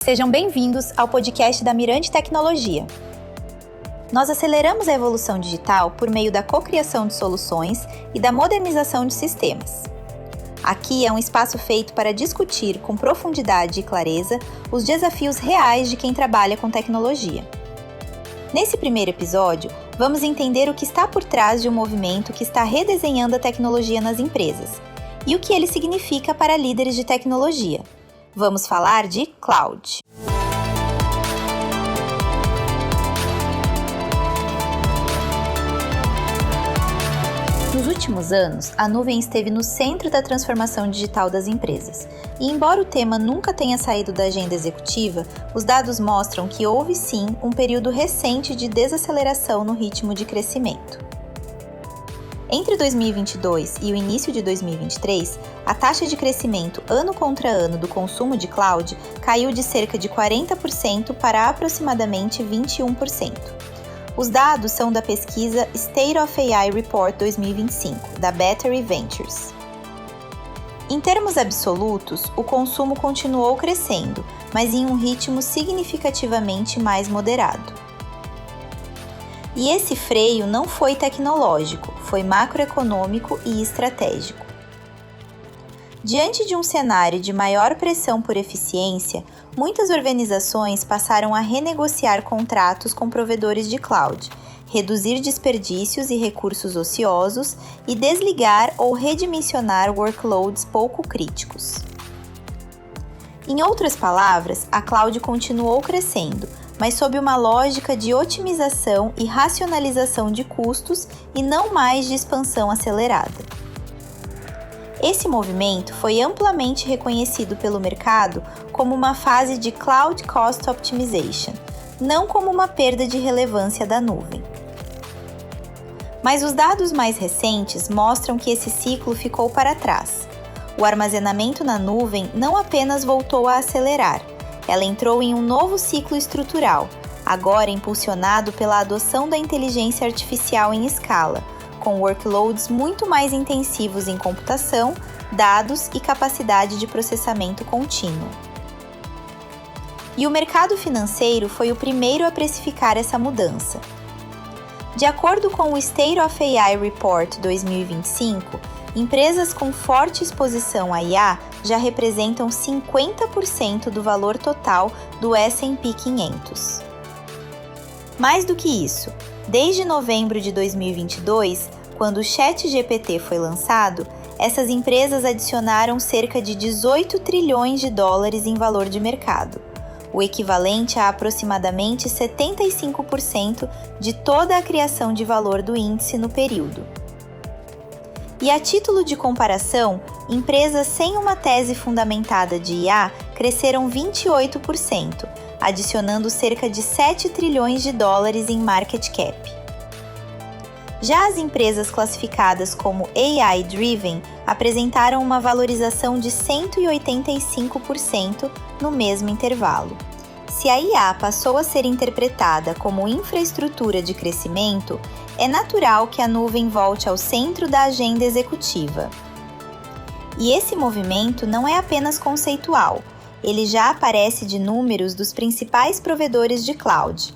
Sejam bem-vindos ao podcast da Mirante Tecnologia. Nós aceleramos a evolução digital por meio da cocriação de soluções e da modernização de sistemas. Aqui é um espaço feito para discutir com profundidade e clareza os desafios reais de quem trabalha com tecnologia. Nesse primeiro episódio, vamos entender o que está por trás de um movimento que está redesenhando a tecnologia nas empresas e o que ele significa para líderes de tecnologia. Vamos falar de cloud. Nos últimos anos, a nuvem esteve no centro da transformação digital das empresas. E embora o tema nunca tenha saído da agenda executiva, os dados mostram que houve sim um período recente de desaceleração no ritmo de crescimento. Entre 2022 e o início de 2023, a taxa de crescimento ano contra ano do consumo de cloud caiu de cerca de 40% para aproximadamente 21%. Os dados são da pesquisa State of AI Report 2025, da Battery Ventures. Em termos absolutos, o consumo continuou crescendo, mas em um ritmo significativamente mais moderado. E esse freio não foi tecnológico, foi macroeconômico e estratégico. Diante de um cenário de maior pressão por eficiência, muitas organizações passaram a renegociar contratos com provedores de cloud, reduzir desperdícios e recursos ociosos e desligar ou redimensionar workloads pouco críticos. Em outras palavras, a cloud continuou crescendo, mas sob uma lógica de otimização e racionalização de custos e não mais de expansão acelerada. Esse movimento foi amplamente reconhecido pelo mercado como uma fase de Cloud Cost Optimization, não como uma perda de relevância da nuvem. Mas os dados mais recentes mostram que esse ciclo ficou para trás. O armazenamento na nuvem não apenas voltou a acelerar, ela entrou em um novo ciclo estrutural, agora impulsionado pela adoção da inteligência artificial em escala, com workloads muito mais intensivos em computação, dados e capacidade de processamento contínuo. E o mercado financeiro foi o primeiro a precificar essa mudança. De acordo com o State of AI Report 2025, empresas com forte exposição à IA já representam 50% do valor total do S&P 500. Mais do que isso, desde novembro de 2022, quando o ChatGPT foi lançado, essas empresas adicionaram cerca de 18 trilhões de dólares em valor de mercado, o equivalente a aproximadamente 75% de toda a criação de valor do índice no período. E a título de comparação, empresas sem uma tese fundamentada de IA cresceram 28%, adicionando cerca de 7 trilhões de dólares em market cap. Já as empresas classificadas como AI-driven apresentaram uma valorização de 185% no mesmo intervalo. Se a IA passou a ser interpretada como infraestrutura de crescimento, é natural que a nuvem volte ao centro da agenda executiva. E esse movimento não é apenas conceitual, ele já aparece de números dos principais provedores de cloud.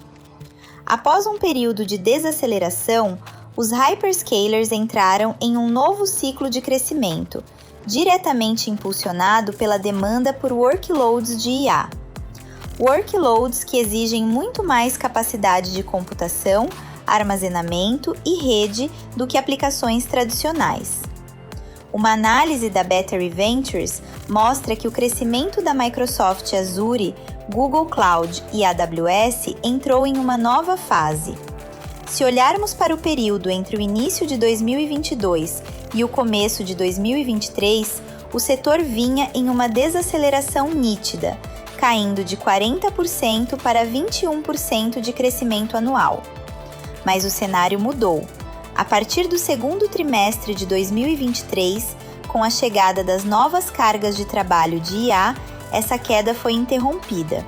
Após um período de desaceleração, os hyperscalers entraram em um novo ciclo de crescimento, diretamente impulsionado pela demanda por workloads de IA. Workloads que exigem muito mais capacidade de computação, armazenamento e rede do que aplicações tradicionais. Uma análise da Battery Ventures mostra que o crescimento da Microsoft Azure, Google Cloud e AWS entrou em uma nova fase. Se olharmos para o período entre o início de 2022 e o começo de 2023, o setor vinha em uma desaceleração nítida, caindo de 40% para 21% de crescimento anual. Mas o cenário mudou. A partir do segundo trimestre de 2023, com a chegada das novas cargas de trabalho de IA, essa queda foi interrompida.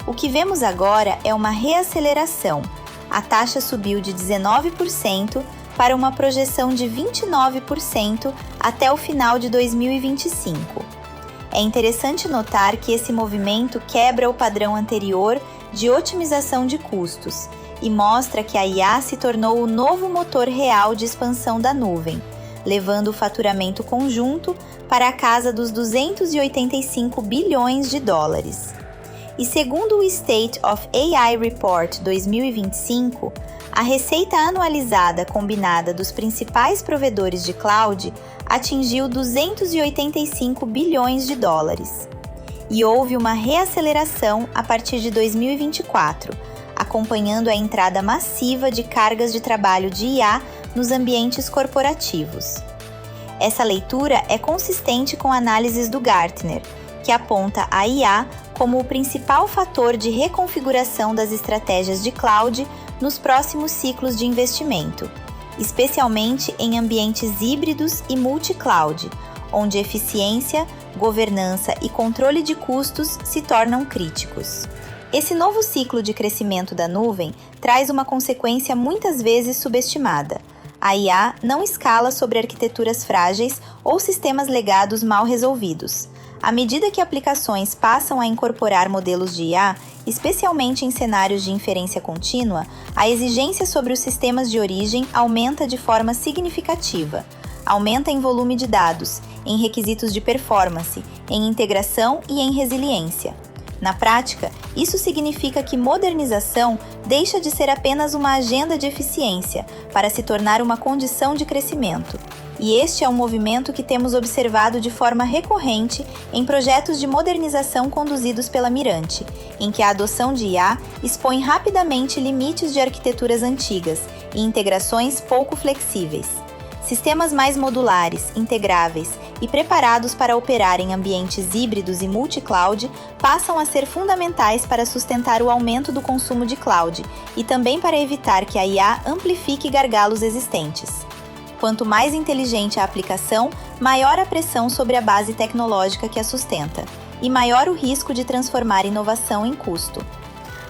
O que vemos agora é uma reaceleração. A taxa subiu de 19% para uma projeção de 29% até o final de 2025. É interessante notar que esse movimento quebra o padrão anterior de otimização de custos e mostra que a IA se tornou o novo motor real de expansão da nuvem, levando o faturamento conjunto para a casa dos 285 bilhões de dólares. E segundo o State of AI Report 2025, a receita anualizada combinada dos principais provedores de cloud atingiu 285 bilhões de dólares. E houve uma reaceleração a partir de 2024, acompanhando a entrada massiva de cargas de trabalho de IA nos ambientes corporativos. Essa leitura é consistente com análises do Gartner, que aponta a IA como o principal fator de reconfiguração das estratégias de cloud nos próximos ciclos de investimento, especialmente em ambientes híbridos e multi-cloud, onde eficiência, governança e controle de custos se tornam críticos. Esse novo ciclo de crescimento da nuvem traz uma consequência muitas vezes subestimada. A IA não escala sobre arquiteturas frágeis ou sistemas legados mal resolvidos. À medida que aplicações passam a incorporar modelos de IA, especialmente em cenários de inferência contínua, a exigência sobre os sistemas de origem aumenta de forma significativa. Aumenta em volume de dados, em requisitos de performance, em integração e em resiliência. Na prática, isso significa que modernização deixa de ser apenas uma agenda de eficiência para se tornar uma condição de crescimento. E este é um movimento que temos observado de forma recorrente em projetos de modernização conduzidos pela Mirante, em que a adoção de IA expõe rapidamente limites de arquiteturas antigas e integrações pouco flexíveis. Sistemas mais modulares, integráveis e preparados para operar em ambientes híbridos e multi-cloud passam a ser fundamentais para sustentar o aumento do consumo de cloud e também para evitar que a IA amplifique gargalos existentes. Quanto mais inteligente a aplicação, maior a pressão sobre a base tecnológica que a sustenta, e maior o risco de transformar inovação em custo.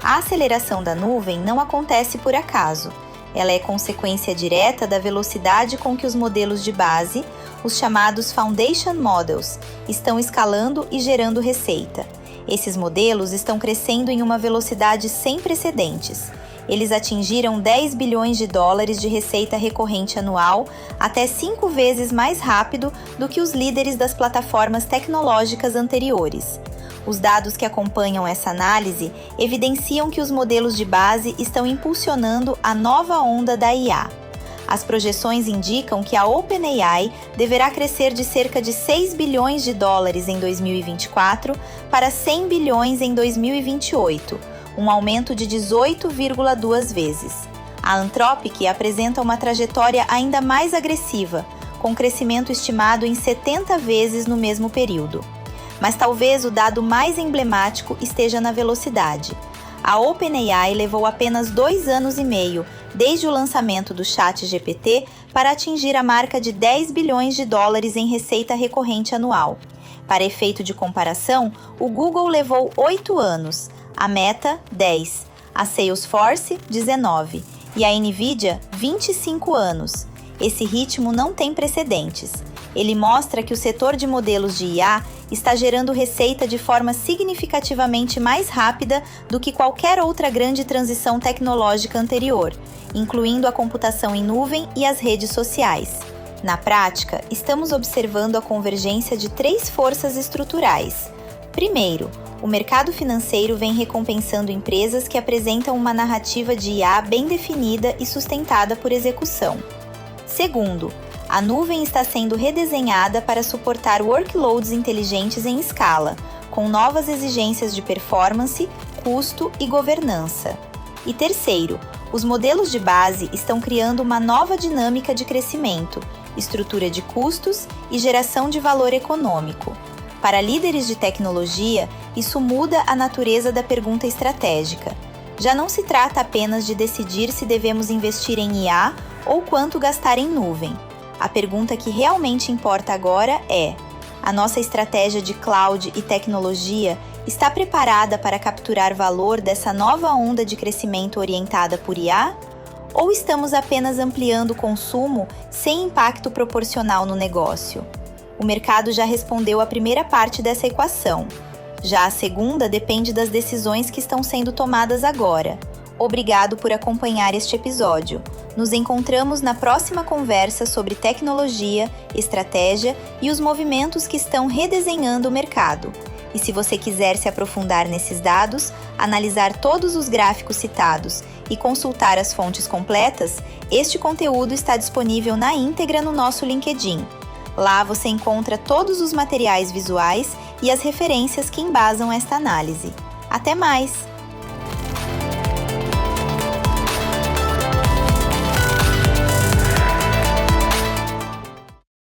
A aceleração da nuvem não acontece por acaso. Ela é consequência direta da velocidade com que os modelos de base, os chamados Foundation Models, estão escalando e gerando receita. Esses modelos estão crescendo em uma velocidade sem precedentes. Eles atingiram 10 bilhões de dólares de receita recorrente anual, até 5 vezes mais rápido do que os líderes das plataformas tecnológicas anteriores. Os dados que acompanham essa análise evidenciam que os modelos de base estão impulsionando a nova onda da IA. As projeções indicam que a OpenAI deverá crescer de cerca de 6 bilhões de dólares em 2024 para 100 bilhões em 2028, um aumento de 18,2 vezes. A Anthropic apresenta uma trajetória ainda mais agressiva, com crescimento estimado em 70 vezes no mesmo período. Mas talvez o dado mais emblemático esteja na velocidade. A OpenAI levou apenas 2 anos e meio, desde o lançamento do ChatGPT, para atingir a marca de 10 bilhões de dólares em receita recorrente anual. Para efeito de comparação, o Google levou 8 anos, a Meta, 10, a Salesforce, 19 e a Nvidia, 25 anos. Esse ritmo não tem precedentes. Ele mostra que o setor de modelos de IA está gerando receita de forma significativamente mais rápida do que qualquer outra grande transição tecnológica anterior, incluindo a computação em nuvem e as redes sociais. Na prática, estamos observando a convergência de 3 forças estruturais. Primeiro, o mercado financeiro vem recompensando empresas que apresentam uma narrativa de IA bem definida e sustentada por execução. Segundo, a nuvem está sendo redesenhada para suportar workloads inteligentes em escala, com novas exigências de performance, custo e governança. E terceiro, os modelos de base estão criando uma nova dinâmica de crescimento, estrutura de custos e geração de valor econômico. Para líderes de tecnologia, isso muda a natureza da pergunta estratégica. Já não se trata apenas de decidir se devemos investir em IA ou quanto gastar em nuvem. A pergunta que realmente importa agora é: a nossa estratégia de cloud e tecnologia está preparada para capturar valor dessa nova onda de crescimento orientada por IA? Ou estamos apenas ampliando o consumo sem impacto proporcional no negócio? O mercado já respondeu a primeira parte dessa equação. Já a segunda depende das decisões que estão sendo tomadas agora. Obrigado por acompanhar este episódio. Nos encontramos na próxima conversa sobre tecnologia, estratégia e os movimentos que estão redesenhando o mercado. E se você quiser se aprofundar nesses dados, analisar todos os gráficos citados e consultar as fontes completas, este conteúdo está disponível na íntegra no nosso LinkedIn. Lá você encontra todos os materiais visuais e as referências que embasam esta análise. Até mais!